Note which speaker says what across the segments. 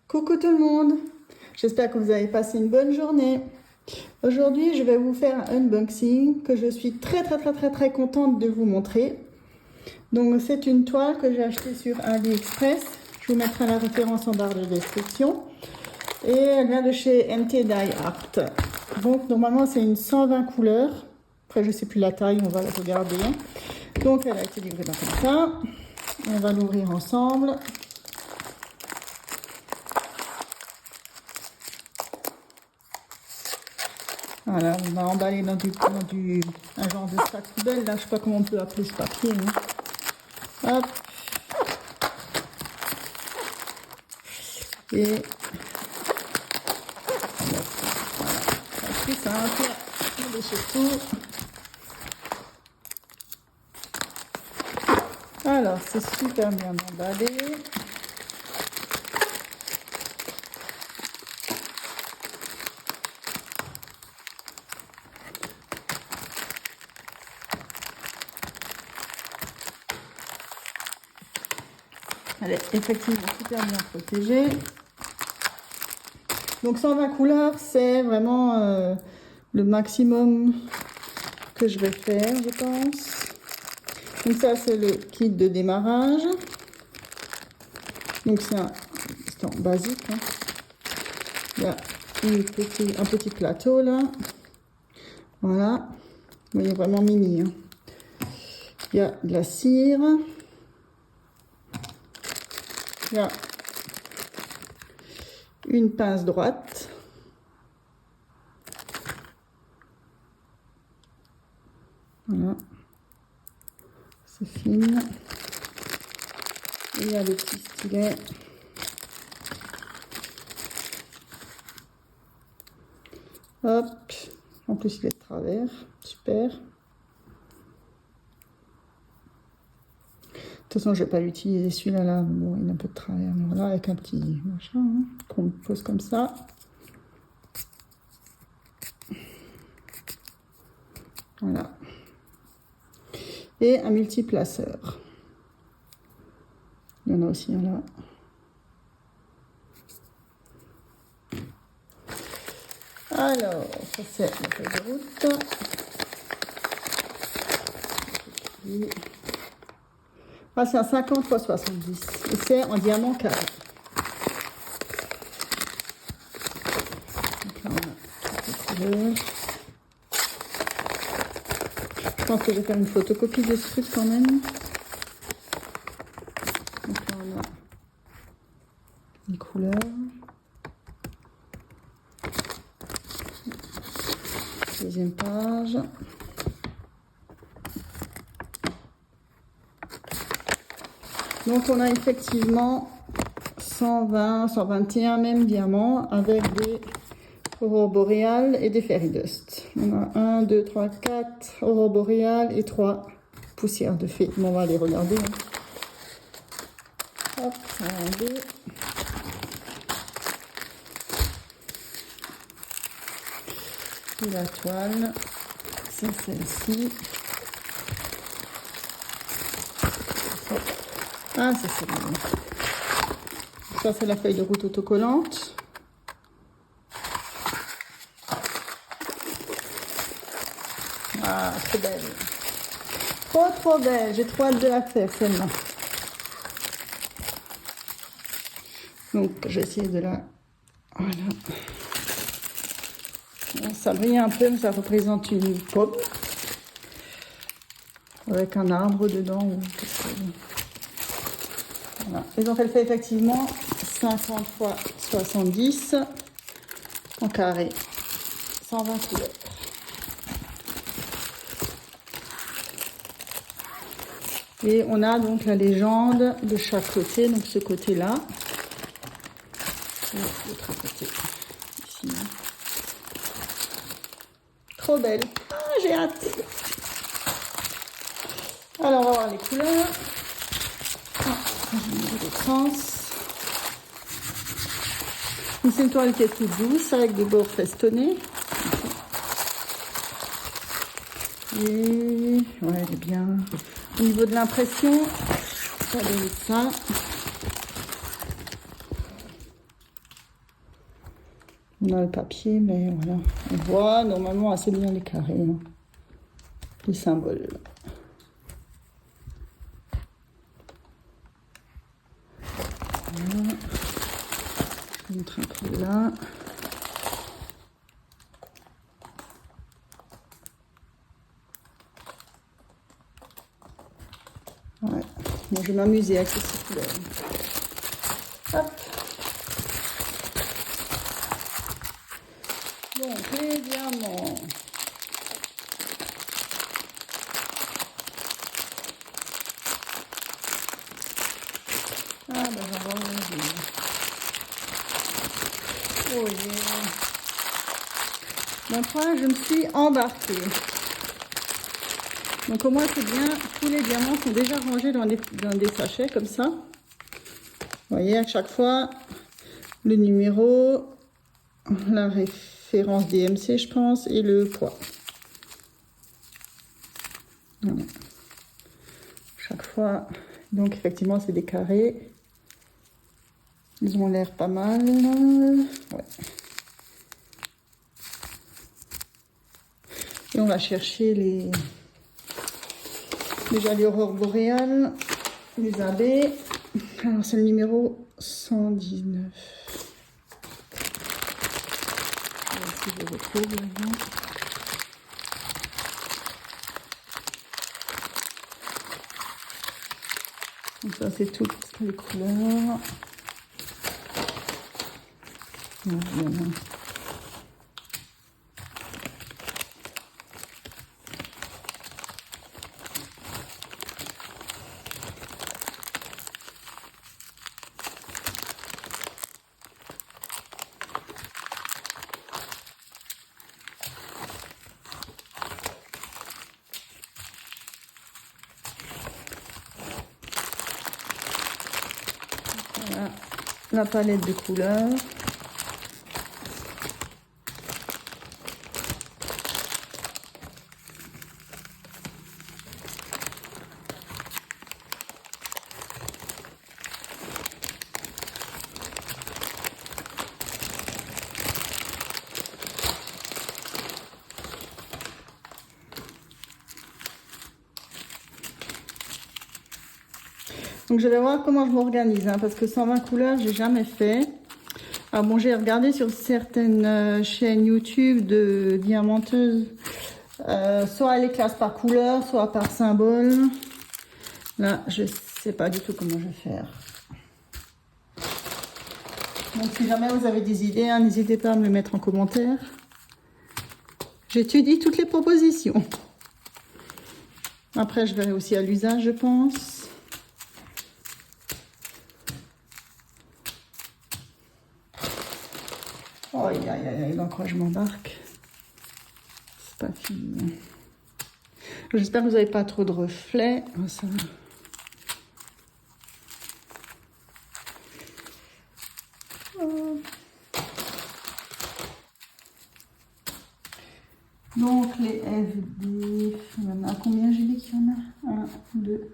Speaker 1: Coucou tout le monde, j'espère que vous avez passé une bonne journée. Aujourd'hui, je vais vous faire un unboxing que je suis très contente de vous montrer. Donc, c'est une toile que j'ai achetée sur AliExpress. Je vous mettrai la référence en barre de description. Et elle vient de chez MT Dye Art. Donc, normalement, c'est une 120 couleurs. Après, je ne sais plus la taille, on va la regarder. Donc, elle a été livrée comme ça. On va l'ouvrir ensemble. Voilà, on va emballer dans un genre de sac poubelle. Là, je sais pas comment on peut appeler ce papier. Hein. Hop. Et voilà, c'est plus simple. On déchire tout. Alors, c'est super bien emballé. Elle est effectivement super bien protégée. Donc 120 couleurs, c'est vraiment le maximum que je vais faire, je pense. Donc ça, c'est le kit de démarrage. Donc c'est en basique. Hein. Il y a un petit plateau là. Voilà. Vous voyez, vraiment mini. Hein. Il y a de la cire. Il y a une pince droite. Voilà. C'est fine. Et il y a le petit stylet. Hop. En plus, il est de travers. Super. De toute façon, je ne vais pas l'utiliser celui-là. Là. Bon, il est un peu de travers. Mais voilà, avec un petit machin hein, qu'on pose comme ça. Voilà. Et un multiplaceur. Il y en a aussi un là. Alors, ça c'est la feuille de route. Ah, c'est un 50 x 70. Et c'est en diamant carré. Donc là, on a quelques couleurs. Je pense que je vais faire une photocopie de ce truc quand même. Donc là, on a une couleur. Deuxième page. Donc on a effectivement 120, 121 même diamants avec des aurores boréales et des fairy dust. On a 1, 2, 3, 4 aurores boréales et 3 poussières de fée. Bon, on va les regarder. Hein. Hop, 1, 2. Et la toile, c'est celle-ci. Ah, ça c'est bien. Ça c'est la feuille de route autocollante. Ah, trop belle. Trop belle. J'ai trop hâte de la faire celle-là. Donc je vais essayer de la... Voilà. Ça brille un peu, mais ça représente une pomme. Avec un arbre dedans. Ou quelque chose. Voilà. Et donc elle fait effectivement 50 x 70 en carré, 120 couleurs. Et on a donc la légende de chaque côté, donc ce côté-là. Et l'autre côté, ici. Trop belle. Ah, j'ai hâte. Alors, on va voir les couleurs. C'est une toile qui est toute douce avec des bords festonnés. Et ouais, elle est bien. Au niveau de l'impression, ça donne ça. On a le papier, mais voilà. On voit normalement assez bien les carrés, hein, les symboles. Voilà. Je vous montre un peu là. Ouais. Bon, je vais m'amuser avec ces couleurs. Hop. Donc, les diamants. Ah, ben, j'en vois un. Oh yeah. Donc, là, je me suis embarquée. Donc, au moins, c'est bien. Tous les diamants sont déjà rangés dans des sachets comme ça. Vous voyez, à chaque fois, le numéro, la référence DMC, je pense, et le poids. Voilà. Chaque fois, donc effectivement, c'est des carrés. Ils ont l'air pas mal. Ouais. Et on va chercher déjà les aurores boréales, les abeilles. Alors, c'est le numéro 119. Si je retrouve maintenant. Donc ça c'est toutes les couleurs. Voilà. Voilà la palette de couleurs. Donc je vais voir comment je m'organise, hein, parce que 120 couleurs, j'ai jamais fait. Alors bon, j'ai regardé sur certaines chaînes YouTube de diamanteuses, soit les classes par couleur, soit par symbole. Là, je sais pas du tout comment je vais faire. Donc si jamais vous avez des idées, hein, n'hésitez pas à me les mettre en commentaire. J'étudie toutes les propositions. Après, je verrai aussi à l'usage, je pense. Oh, aïe, aïe, aïe, dans quoi je m'embarque. C'est pas fini. J'espère que vous n'avez pas trop de reflets. Oh, ça va. Oh. Donc, les FD, il y en a combien? J'ai dit qu'il y en a 1, 2,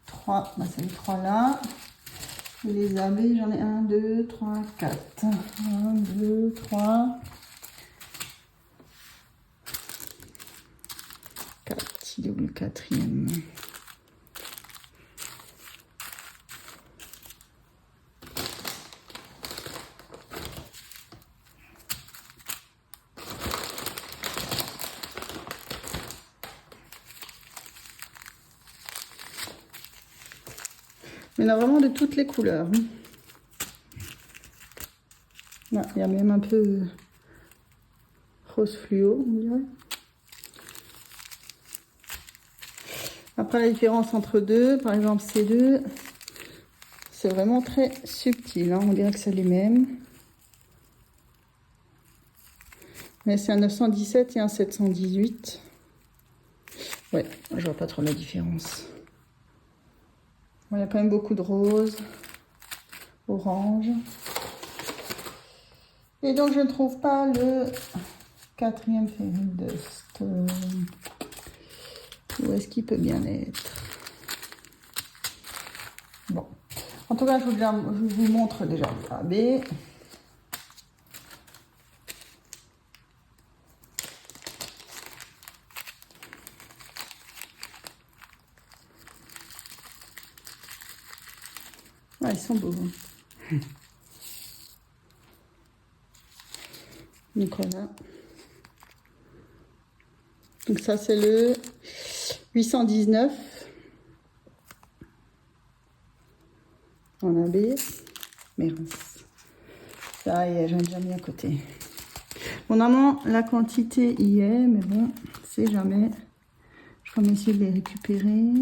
Speaker 1: 3. Bah, c'est les 3 là. Et les abeilles, j'en ai 1, 2, 3, 4. 1, 2, 3. 4. Il est où le quatrième? Il y en a vraiment de toutes les couleurs. Là, il y a même un peu rose fluo, on dirait. Après, la différence entre deux, par exemple ces deux, c'est vraiment très subtil. Hein. On dirait que c'est les mêmes. Mais c'est un 917 et un 718. Ouais, je vois pas trop la différence. Bon, il y a quand même beaucoup de rose, orange. Et donc, je ne trouve pas le quatrième Fairy Dust. Où est-ce qu'il peut bien être? Bon. En tout cas, je vous montre déjà le AB. Ah, ils sont beaux. Hein. Donc voilà. Donc ça c'est le 819 en AB. Mais ça y est, j'en ai déjà mis à côté. Bon, normalement la quantité y est, mais bon, c'est jamais. Je vais essayer de les récupérer.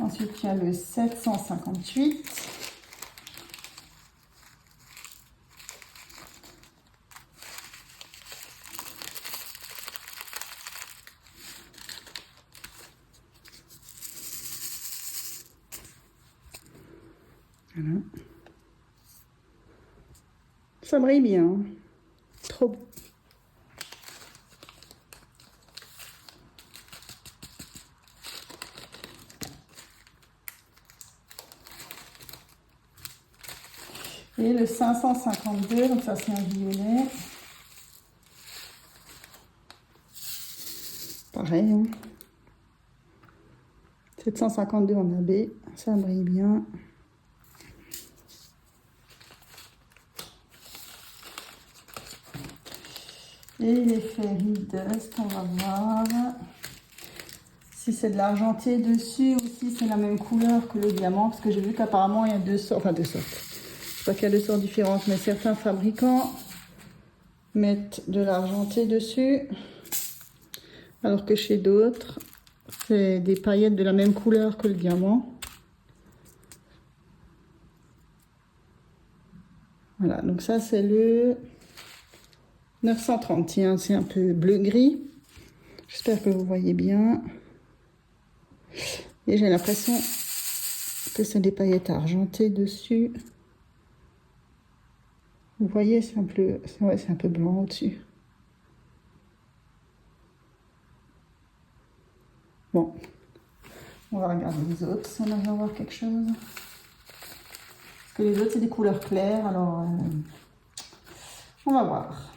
Speaker 1: Ensuite, il y a le 758. Voilà. Ça brille bien. Trop beau. Et le 552, donc ça c'est un violet. Pareil. Hein. 752 en AB, ça brille bien. Et les Fairy Dust, on va voir si c'est de l'argenté dessus ou si c'est la même couleur que le diamant, parce que j'ai vu qu'apparemment il y a deux sortes, enfin deux sortes. Je sais pas qu'il y a deux sortes différentes, mais certains fabricants mettent de l'argenté dessus, alors que chez d'autres, c'est des paillettes de la même couleur que le diamant. Voilà, donc ça c'est le 930, c'est un peu bleu-gris. J'espère que vous voyez bien. Et j'ai l'impression que c'est des paillettes argentées dessus. Vous voyez, c'est un peu blanc au-dessus. Bon, on va regarder les autres si on arrive à voir quelque chose. Parce que les autres, c'est des couleurs claires, alors on va voir.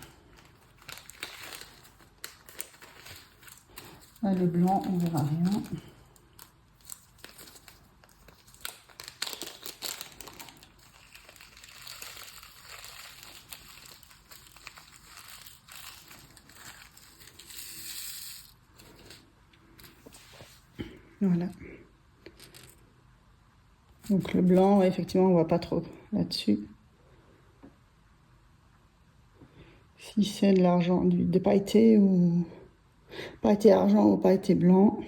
Speaker 1: Là, le blanc, on verra rien. Voilà. Donc le blanc, effectivement, on voit pas trop là-dessus. Si c'est de l'argent, des pailletés ou pailleté argent ou pailleté blanc,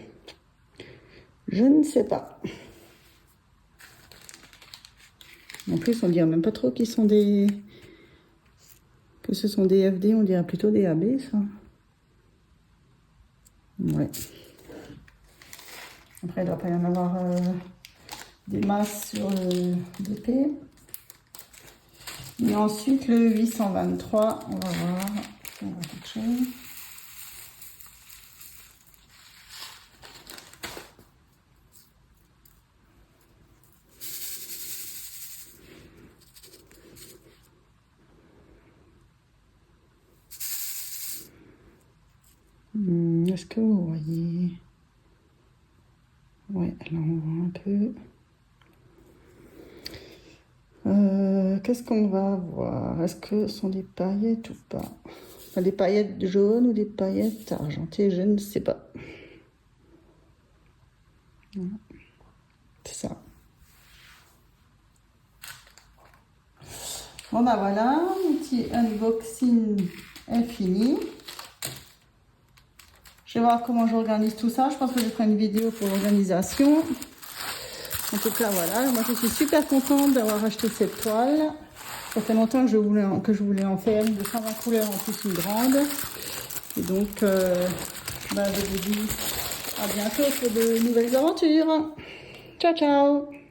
Speaker 1: je ne sais pas. En plus, on dirait même pas trop qu'ils sont que ce sont des FD, on dirait plutôt des AB, ça. Ouais. Après, il ne doit pas y en avoir des masses sur le DP. Et ensuite, le 823, on va voir si on voit quelque chose. Est-ce que vous voyez? Ouais, là on voit un peu. Qu'est-ce qu'on va voir? Est-ce que ce sont des paillettes ou pas? Enfin, des paillettes jaunes ou des paillettes argentées? Je ne sais pas. C'est ça. Bon bah voilà, mon petit unboxing est fini. Je vais voir comment j'organise tout ça. Je pense que je ferai une vidéo pour l'organisation. En tout cas, voilà. Moi, je suis super contente d'avoir acheté cette toile. Ça fait longtemps que je voulais en faire une de 120 couleurs, en plus une grande. Et donc, je vous dis à bientôt pour de nouvelles aventures. Ciao, ciao!